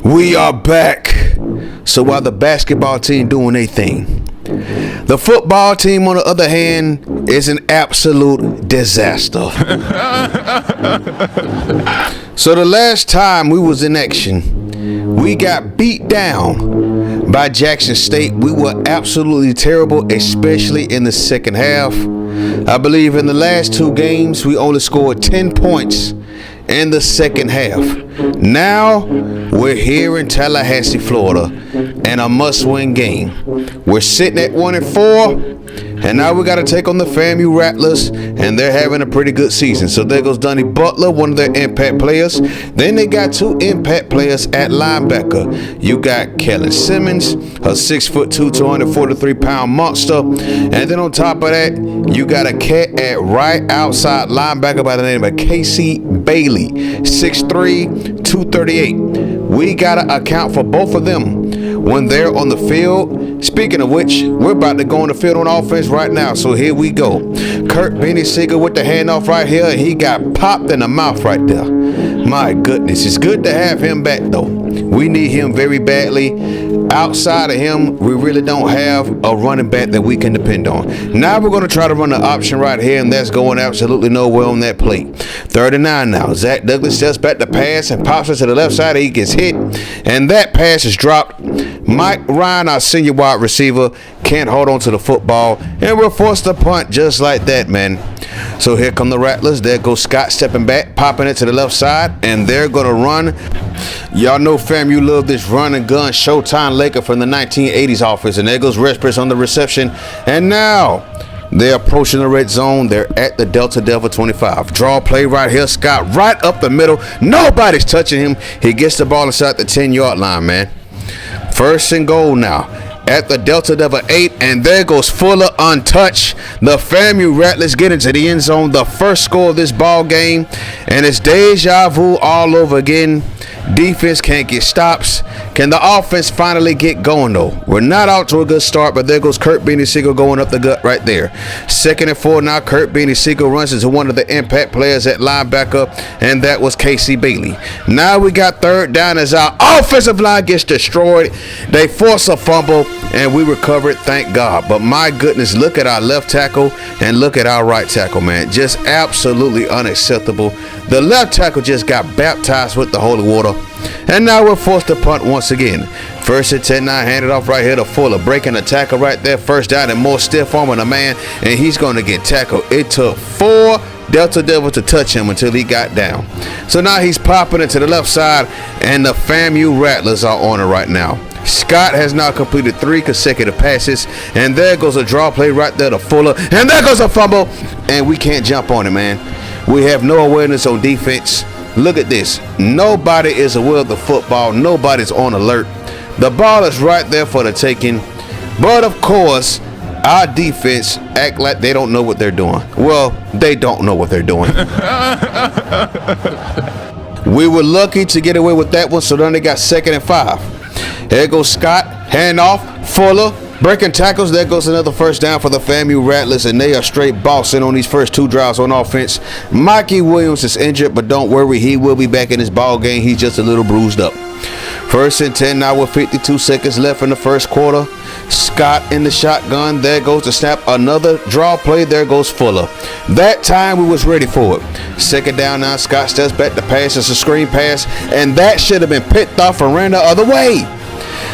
We are back. So while the basketball team doing their thing, the football team, on the other hand, is an absolute disaster. So the last time we was in action, we got beat down by Jackson State. We were absolutely terrible, especially in the second half. I believe in the last two games, we only scored 10 points in the second half. Now we're here in Tallahassee, Florida, and a must-win game. We're sitting at 1-4, and now we got to take on the FAMU Rattlers, and they're having a pretty good season. So there goes Donnie Butler, one of their impact players. Then they got two impact players at linebacker. You got Kellen Simmons, a 6'2", 243-pound monster, and then on top of that, you got a cat at right outside linebacker by the name of Casey Bailey, 6'3", 238. We gotta account for both of them when they're on the field. Speaking of which, we're about to go on the field on offense right now, so here we go. Kurt Benny-Siegel with the handoff right here, and he got popped in the mouth right there. My goodness, it's good to have him back though. We need him very badly. Outside of him, we really don't have a running back that we can depend on. Now we're going to try to run the option right here, and that's going absolutely nowhere on that plate. 39 now. Zach Douglas steps back to pass and pops it to the left side. He gets hit, and that pass is dropped. Mike Ryan, our senior wide receiver, can't hold on to the football, and we're forced to punt just like that, man. So here come the Rattlers. There goes Scott stepping back, popping it to the left side, and they're going to run. Y'all know, fam, you love this run and gun Showtime Laker from the 1980s offense. And there goes Respris on the reception. And now they're approaching the red zone. They're at the Delta Devil 25. Draw play right here. Scott right up the middle. Nobody's touching him. He gets the ball inside the 10-yard line, man. First and goal now at the Delta Devil 8, and there goes Fuller untouched. The FAMU Rattlers get into the end zone, the first score of this ball game, and it's deja vu all over again. Defense can't get stops. Can the offense finally get going though? We're not out to a good start, but there goes Kurt Benny-Siegel going up the gut right there. 2nd and 4 now. Kurt Benny-Siegel runs into one of the impact players at linebacker, and that was Casey Bailey. Now we got third down as our offensive line gets destroyed. They force a fumble, and we recover it, thank God. But my goodness, look at our left tackle and look at our right tackle, man. Just absolutely unacceptable. The left tackle just got baptized with the holy water. And now we're forced to punt once again. 1st and 10 now, handed off right here to Fuller. Breaking the tackle right there. First down and more, stiff arming a man, and he's going to get tackled. It took 4 Delta Devil to touch him until he got down. So now he's popping it to the left side, and the FAMU Rattlers are on it right now. Scott has now completed 3 consecutive passes, and there goes a draw play right there to Fuller, and there goes a fumble, and we can't jump on it, man. We have no awareness on defense. Look at this. Nobody is aware of the football. Nobody's on alert. The ball is right there for the taking, but of course, our defense act like they don't know what they're doing. Well, they don't know what they're doing. We were lucky to get away with that one, so then they got 2nd and 5. There goes Scott, handoff, Fuller, breaking tackles. There goes another first down for the FAMU Rattlers, and they are straight bossing on these first 2 drives on offense. Mikey Williams is injured, but don't worry, he will be back in this ball game. He's just a little bruised up. 1st and 10 now with 52 seconds left in the first quarter. Scott in the shotgun. There goes the snap. Another draw play. There goes Fuller. That time we was ready for it. 2nd down now. Scott steps back to pass. It's a screen pass, and that should have been picked off and ran the other way.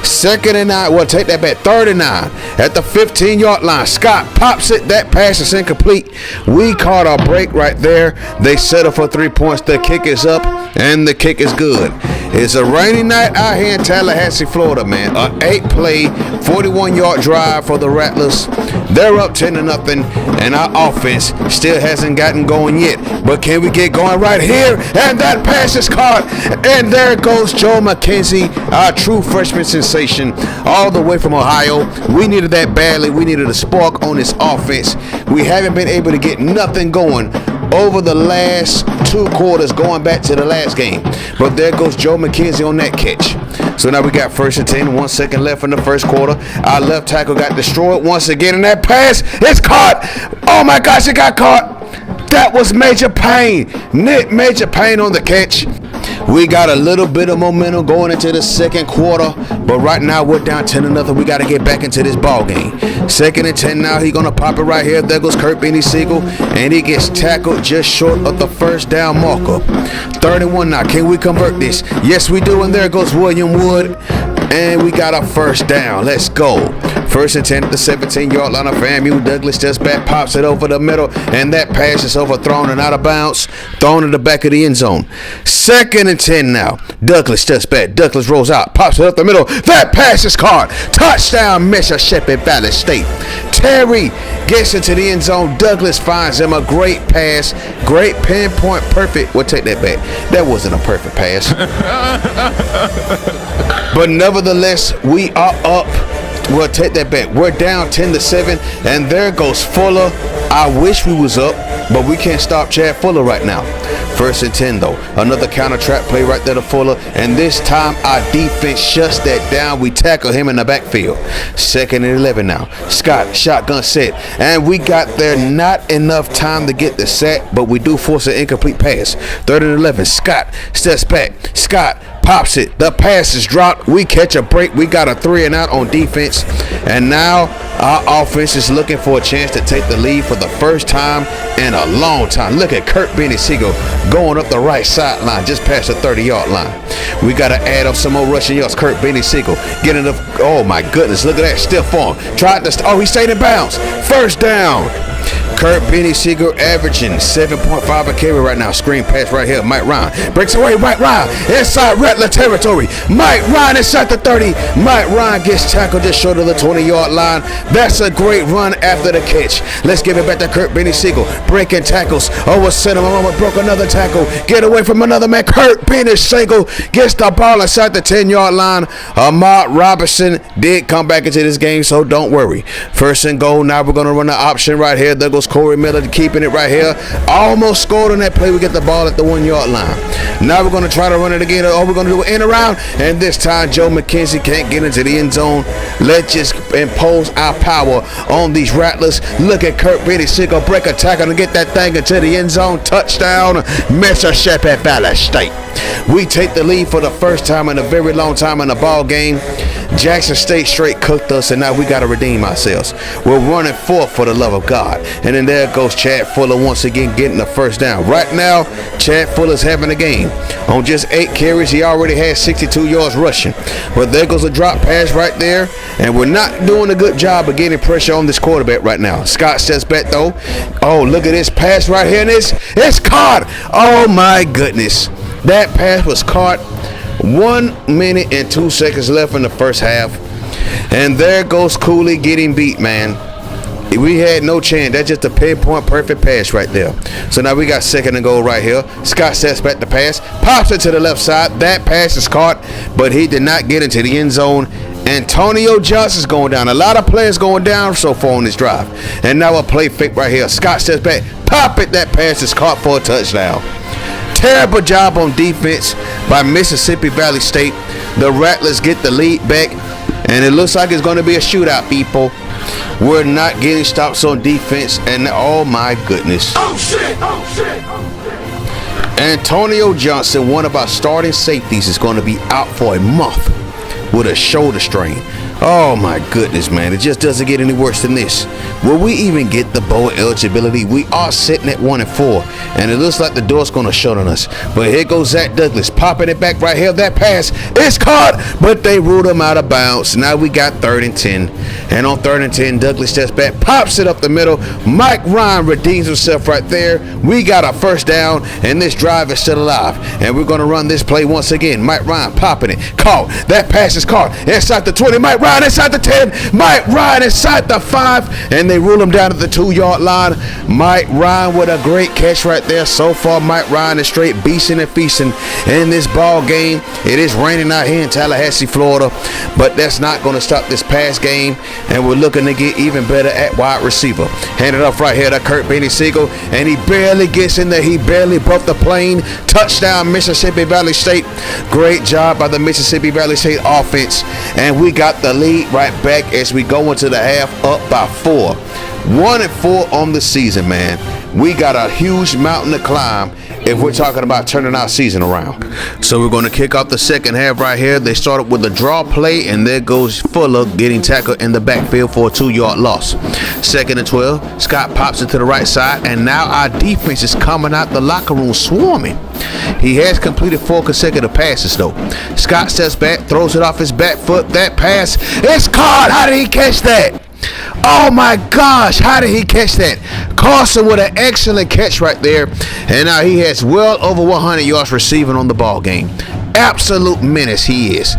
2nd and 9. Well, take that back. 3rd and 9 at the 15-yard line. Scott pops it. That pass is incomplete. We caught our break right there. They settle for 3 points. The kick is up, and the kick is good. It's a rainy night out here in Tallahassee, Florida, man. An 8-play, 41-yard drive for the Rattlers. They're up 10-0, and our offense still hasn't gotten going yet. But can we get going right here? And that pass is caught. And there goes Joe McKenzie, our true freshman sensation, all the way from Ohio. We needed that badly. We needed a spark on this offense. We haven't been able to get nothing going over the last 2 quarters going back to the last game. But there goes Joe McKenzie on that catch. So now we got 1st and 10, 1 second left in the first quarter. Our left tackle got destroyed once again, and that pass is caught. Oh my gosh, it got caught. That was Major Payne. Nick Major Payne on the catch. We got a little bit of momentum going into the second quarter, but right now we're down 10-0. We got to get back into this ball game. 2nd and 10 now. He gonna pop it right here. There goes Kurt Siegel, and he gets tackled just short of the first down marker. 3rd and 1 now. Can we convert this? Yes, we do. And there goes William Wood, and we got a first down. Let's go. 1st and 10 at the 17-yard line of FAMU. Douglas just back, pops it over the middle, and that pass is overthrown and out of bounds, thrown in the back of the end zone. 2nd and 10 now. Douglas just back. Douglas rolls out, pops it up the middle. That pass is caught. Touchdown, Mississippi Valley State. Terry gets into the end zone. Douglas finds him a great pass. Great pinpoint, perfect. We'll take that back. That wasn't a perfect pass. But nevertheless, we are up. We'll take that back. We're down 10-7, and there goes Fuller. I wish we was up, but we can't stop Chad Fuller right now. 1st and 10 though. Another counter trap play right there to Fuller, and this time our defense shuts that down. We tackle him in the backfield. 2nd and 11 now. Scott, shotgun set, and we got there not enough time to get the sack, but we do force an incomplete pass. 3rd and 11. Scott steps back. Scott pops it. The pass is dropped. We catch a break. We got a 3 and out on defense, and now our offense is looking for a chance to take the lead for the first time in a long time. Look at Kurt Siegel going up the right sideline just past the 30-yard line. We got to add up some more rushing yards. Kurt Siegel getting the, oh my goodness, look at that stiff arm. Tried to, he stayed in bounds. First down. Kurt Siegel averaging 7.5 a carry right now. Screen pass right here. Mike Ryan breaks away. Mike Ryan inside Rattler territory. Mike Ryan inside the 30. Mike Ryan gets tackled just short of the 20-yard line. That's a great run after the catch. Let's give it back to Kurt Siegel. Breaking tackles. Over center. Broke another tackle. Get away from another man. Kurt Siegel gets the ball inside the 10-yard line. Ahmad Robinson did come back into this game, so don't worry. 1st and goal. Now we're going to run the option right here. There goes Corey Miller keeping it right here. Almost scored on that play. We get the ball at the 1-yard line. Now we're going to try to run it again. We're going to do an end around, and this time Joe McKenzie can't get into the end zone. Let's just impose our power on these Rattlers. Look at Kurt Siegel break a tackle and get that thing into the end zone. Touchdown, Mississippi Valley State. We take the lead for the first time in a very long time in the ball game. Jackson State straight cooked us, and now we got to redeem ourselves. We're running forth for the love of God. And then there goes Chad Fuller once again getting the first down. Right now, Chad Fuller's having a game. On just 8 carries, he already has 62 yards rushing. But there goes a drop pass right there, and we're not doing a good job of getting pressure on this quarterback right now. Scott steps back though. Oh, look at this pass right here, and it's caught. Oh my goodness. That pass was caught. 1 minute and 2 seconds left in the first half, and there goes Cooley getting beat, man. We had no chance. That's just a pinpoint perfect pass right there. So now we got 2nd and goal right here. Scott sets back the pass, pops it to the left side. That pass is caught, but he did not get into the end zone. Antonio Johnson's going down. A lot of players going down so far on this drive. And now a play fake right here. Scott steps back, pop it. That pass is caught for a touchdown. Terrible job on defense by Mississippi Valley State. The Rattlers get the lead back, and it looks like it's going to be a shootout, people. We're not getting stops on defense, and oh my goodness. Oh shit, oh shit, oh shit. Antonio Johnson, one of our starting safeties, is going to be out for a month with a shoulder strain. Oh my goodness, man. It just doesn't get any worse than this. Will we even get the bowl eligibility? We are sitting at 1-4, and it looks like the door's going to shut on us. But here goes Zach Douglas popping it back right here. That pass is caught, but they ruled him out of bounds. Now we got 3rd and 10. And on 3rd and 10, Douglas steps back, pops it up the middle. Mike Ryan redeems himself right there. We got a first down, and this drive is still alive. And we're going to run this play once again. Mike Ryan popping it. Caught. That pass is caught. Inside the 20. Mike Ryan inside the 10. Mike Ryan inside the 5. And they rule him down at the 2-yard line. Mike Ryan with a great catch right there. So far, Mike Ryan is straight beasting and feasting in this ball game. It is raining out here in Tallahassee, Florida, but that's not going to stop this pass game. And we're looking to get even better at wide receiver. Handed off right here to Kurt Siegel, and he barely gets in there. He barely broke the plane. Touchdown, Mississippi Valley State. Great job by the Mississippi Valley State offense. And we got the lead right back as we go into the half up by 4. 1-4 on the season, man. we got a huge mountain to climb if we're talking about turning our season around. So we're going to kick off the second half right here. They started with a draw play, and there goes Fuller getting tackled in the backfield for a 2-yard loss. 2nd and 12, Scott pops it to the right side, and now our defense is coming out the locker room swarming. He has completed 4 consecutive passes though. Scott steps back, throws it off his back foot. That pass is caught. How did he catch that? Oh my gosh, how did he catch that? Carson with an excellent catch right there. And now he has well over 100 yards receiving on the ball game. Absolute menace he is.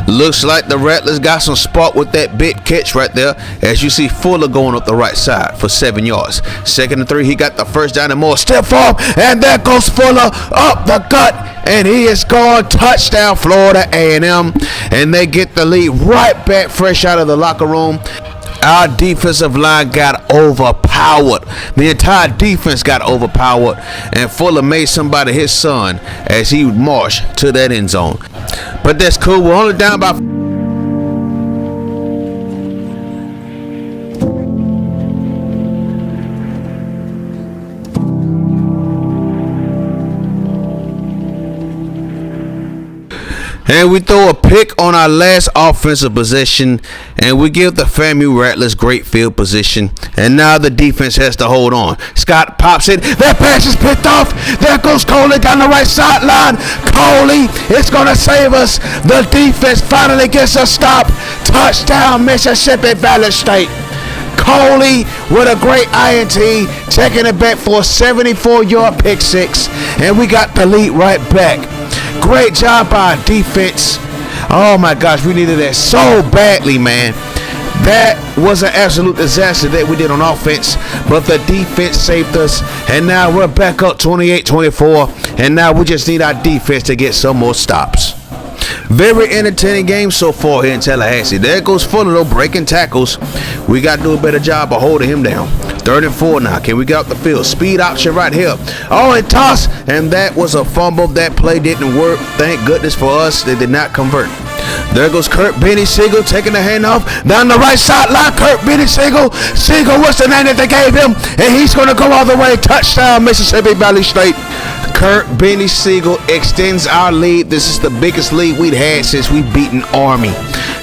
Looks like the Rattlers got some spark with that big catch right there. As you see Fuller going up the right side for 7 yards. 2nd and 3, he got the first down and more. Step forward, and there goes Fuller up the gut. And he is gone. Touchdown Florida A&M. And they get the lead right back fresh out of the locker room. Our defensive line got overpowered. The entire defense got overpowered. And Fuller made somebody his son as he marched to that end zone. But that's cool. We're only down by... And we throw a pick on our last offensive possession, and we give the FAMU Rattlers great field position. And now the defense has to hold on. Scott pops it. That pass is picked off. There goes Coley down the right sideline. Coley is going to save us. The defense finally gets a stop. Touchdown, Mississippi Valley State. Coley with a great INT, taking it back for a 74-yard pick six. And we got the lead right back. Great job by our defense. Oh my gosh, we needed that so badly, man. That was an absolute disaster that we did on offense, but the defense saved us, and now we're back up 28-24, and now we just need our defense to get some more stops. Very entertaining game so far here in Tallahassee. There goes Fuller though, breaking tackles. We got to do a better job of holding him down. 3rd and 4 now. Can we get off the field? Speed option right here. Oh, and toss. And that was a fumble. That play didn't work. Thank goodness for us. They did not convert. There goes Kurt Benny Siegel taking the handoff down the right sideline. Kurt Benny Siegel. Siegel, what's the name that they gave him? And he's going to go all the way. Touchdown, Mississippi Valley State. Kurt Benny Siegel extends our lead. This is the biggest lead we've had since we beaten Army.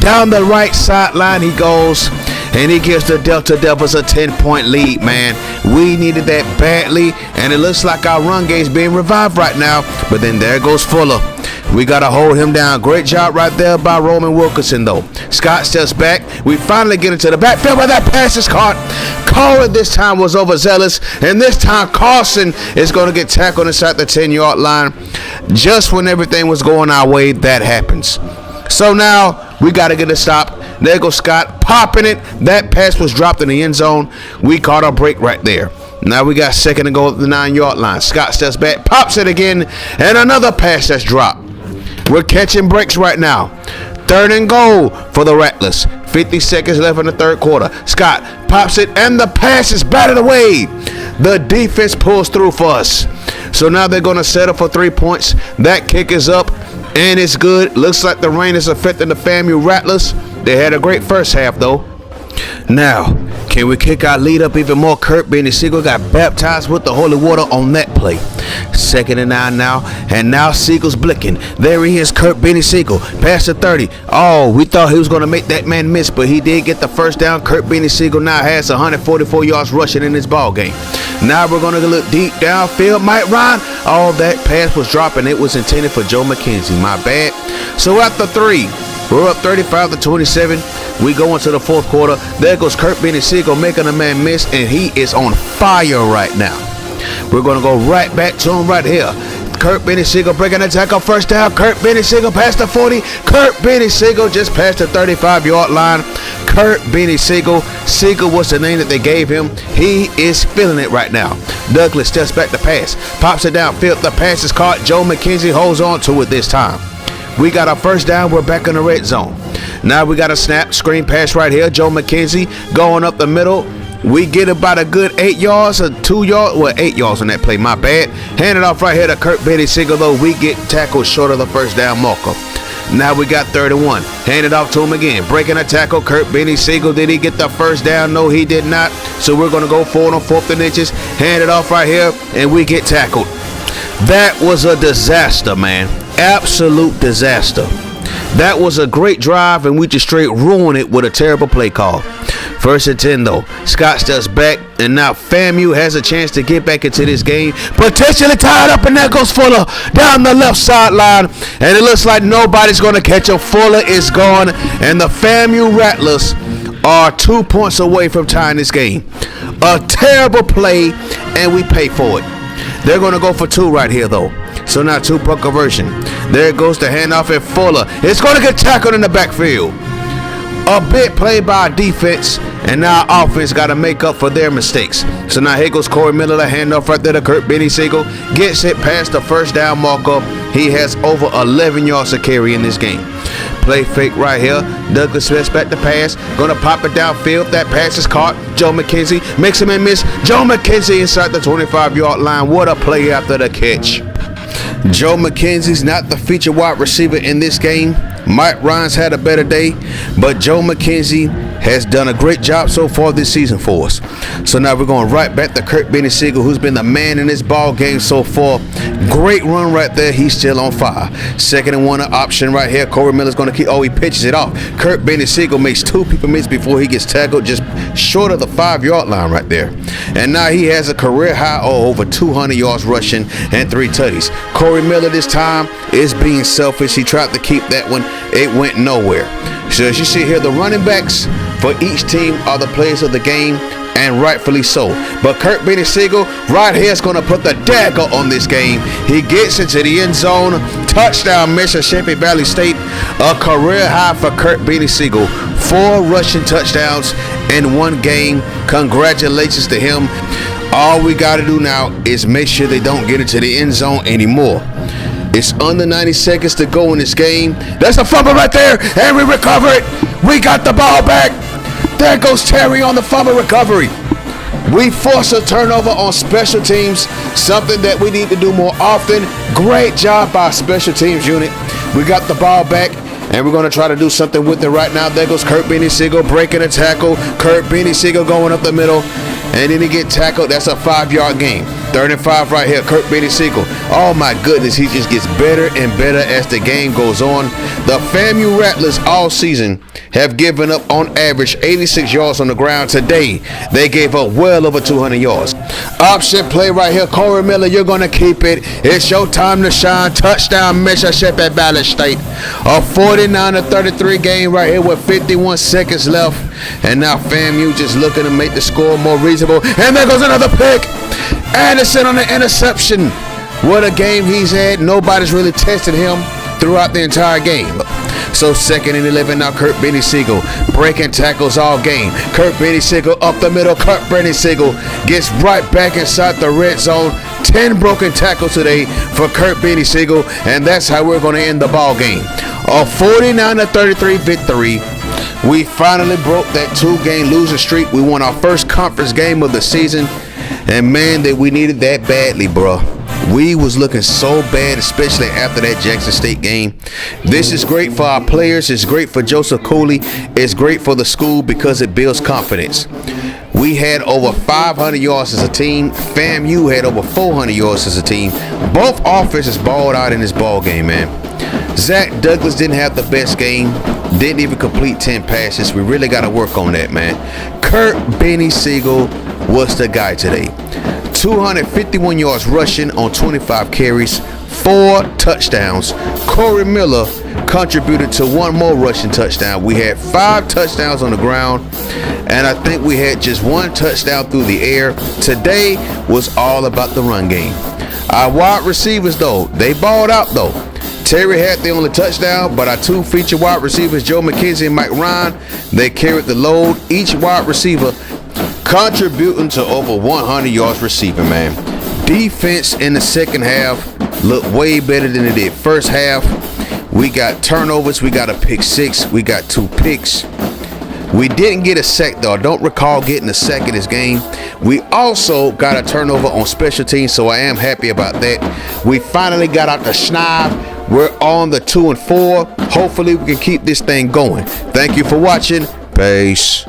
Down the right sideline he goes, and he gives the Delta Devils a 10-point lead, man. We needed that badly, and it looks like our run game's being revived right now. But then there goes Fuller. We got to hold him down. Great job right there by Roman Wilkerson, though. Scott steps back. We finally get into the backfield, but that pass is caught. Coley this time was overzealous, and this time Carson is going to get tackled inside the 10-yard line. Just when everything was going our way, that happens. So now we got to get a stop. There goes Scott popping it. That pass was dropped in the end zone. We caught our break right there. Now we got 2nd and goal at the 9-yard line. Scott steps back, pops it again, and another pass that's dropped. We're catching breaks right now. 3rd and goal for the Rattlers. 50 seconds left in the 3rd quarter. Scott pops it, and the pass is batted away. The defense pulls through for us. So now they're going to settle for 3 points. That kick is up, and it's good. Looks like the rain is affecting the FAMU Rattlers. They had a great first half, though. Now, can we kick our lead up even more? Kurt Benny Siegel got baptized with the holy water on that play. 2nd and 9 now, and now Siegel's blinking. There he is, Kurt Benny Siegel, past the 30. Oh, we thought he was going to make that man miss, but he did get the first down. Kurt Benny Siegel now has 144 yards rushing in this ball game. Now we're going to look deep downfield. Mike Ryan, oh, that pass was dropping. It was intended for Joe McKenzie. My bad. So after 3, we're up 35-27. We go into the 4th quarter. There goes Kurt Benny Siegel making a man miss, and he is on fire right now. We're going to go right back to him right here. Kurt Benny Siegel breaking the tackle, first down. Kurt Benny Siegel past the 40. Kurt Benny Siegel just past the 35-yard line. Kurt Benny Siegel. Siegel was the name that they gave him. He is feeling it right now. Douglas steps back to pass. Pops it downfield. The pass is caught. Joe McKenzie holds on to it this time. We got our first down. We're back in the red zone. Now we got a snap, screen pass right here. Joe McKenzie going up the middle. We get about a good 8 yards or 2 yards. Well, 8 yards on that play. My bad. Hand it off right here to Kurt Benny Siegel, though. We get tackled short of the first down marker. Now we got 31. Hand it off to him again. Breaking a tackle. Kurt Benny Siegel. Did he get the first down? No, he did not. So we're going to go forward on 4th and inches. Hand it off right here, and we get tackled. That was a disaster, man. Absolute disaster. That was a great drive, and we just straight ruined it with a terrible play call. 1st and 10, though. Scottsdale's back, and now FAMU has a chance to get back into this game. Potentially tied up, and there goes Fuller down the left sideline. And it looks like nobody's going to catch him. Fuller is gone, and the FAMU Rattlers are 2 points away from tying this game. A terrible play, and we pay for it. They're going to go for 2 right here, though. So now 2-point conversion. There goes the handoff at Fuller. It's going to get tackled in the backfield. A big play by defense, and now offense got to make up for their mistakes. So now here goes Corey Miller, the handoff right there to Kurt Benny Siegel. Gets it past the first down marker. He has over 11 yards to carry in this game. Play fake right here. Douglas Smith back to pass. Gonna pop it downfield. That pass is caught. Joe McKenzie makes him and miss. Joe McKenzie inside the 25-yard line. What a play after the catch. Joe McKenzie's not the feature wide receiver in this game. Mike Ryan's had a better day, but Joe McKenzie has done a great job so far this season for us. So now we're going right back to Kurt Benny Siegel, who's been the man in this ball game so far. Great run right there. He's still on fire. 2nd and 1 option right here. Corey Miller's going to keep. Oh, he pitches it off. Kurt Benny Siegel makes 2 people miss before he gets tackled, just short of the 5-yard line right there. And now he has a career high over 200 yards rushing and 3 tutties. Corey Miller this time is being selfish. He tried to keep that one. It went nowhere. So as you see here, the running backs for each team are the players of the game, and rightfully so. But Kurt Benny Siegel right here is going to put the dagger on this game. He gets into the end zone. Touchdown, Mississippi Valley State. A career high for Kurt Benny Siegel. 4 rushing touchdowns in 1 game. Congratulations to him. All we got to do now is make sure they don't get into the end zone anymore. It's under 90 seconds to go in this game. There's a fumble right there, and we recover it. We got the ball back. There goes Terry on the fumble recovery. We force a turnover on special teams, something that we need to do more often. Great job by special teams unit. We got the ball back, and we're going to try to do something with it right now. There goes Kurt Benny Siegel breaking a tackle. Kurt Benny Siegel going up the middle, and then he get tackled. That's a 5-yard gain. 3rd and 5 right here. Kurt Benny Siegel. Oh my goodness, he just gets better and better as the game goes on. The FAMU Rattlers all season have given up on average 86 yards on the ground. Today, they gave up well over 200 yards. Option play right here. Corey Miller, you're going to keep it. It's your time to shine. Touchdown, Mississippi Valley State. A 49-33 game right here with 51 seconds left. And now FAMU just looking to make the score more reasonable. And there goes another pick. Anderson on the interception. What a game he's had. Nobody's really tested him throughout the entire game. So 2nd and 11 now. Kurt Benny Siegel breaking tackles all game. Kurt Benny Siegel up the middle. Kurt Benny Siegel gets right back inside the red zone. 10 broken tackles today for Kurt Benny Siegel, and that's how we're going to end the ball game. A 49-33 victory. We finally broke that 2-game losing streak. We won our first conference game of the season. And man, that we needed that badly, bro. We was looking so bad, especially after that Jackson State game. This is great for our players. It's great for Joseph Cooley. It's great for the school because it builds confidence. We had over 500 yards as a team. FAMU had over 400 yards as a team. Both offenses balled out in this ball game, man. Zach Douglas didn't have the best game. Didn't even complete 10 passes. We really got to work on that, man. Kurt Benny Siegel was the guy today. 251 yards rushing on 25 carries, 4 touchdowns. Corey Miller contributed to 1 more rushing touchdown. We had 5 touchdowns on the ground, and I think we had just 1 touchdown through the air. Today was all about the run game. Our wide receivers, though, they balled out, though. Terry had the only touchdown, but our 2 feature wide receivers, Joe McKenzie and Mike Ryan, they carried the load. Each wide receiver contributing to over 100 yards receiving, man. Defense in the second half looked way better than it did first half. We got turnovers. We got a pick 6. We got 2 picks. We didn't get a sack, though. I don't recall getting a sack in this game. We also got a turnover on special teams, so I am happy about that. We finally got out the schneid. We're on the 2-4. Hopefully we can keep this thing going. Thank you for watching. Peace.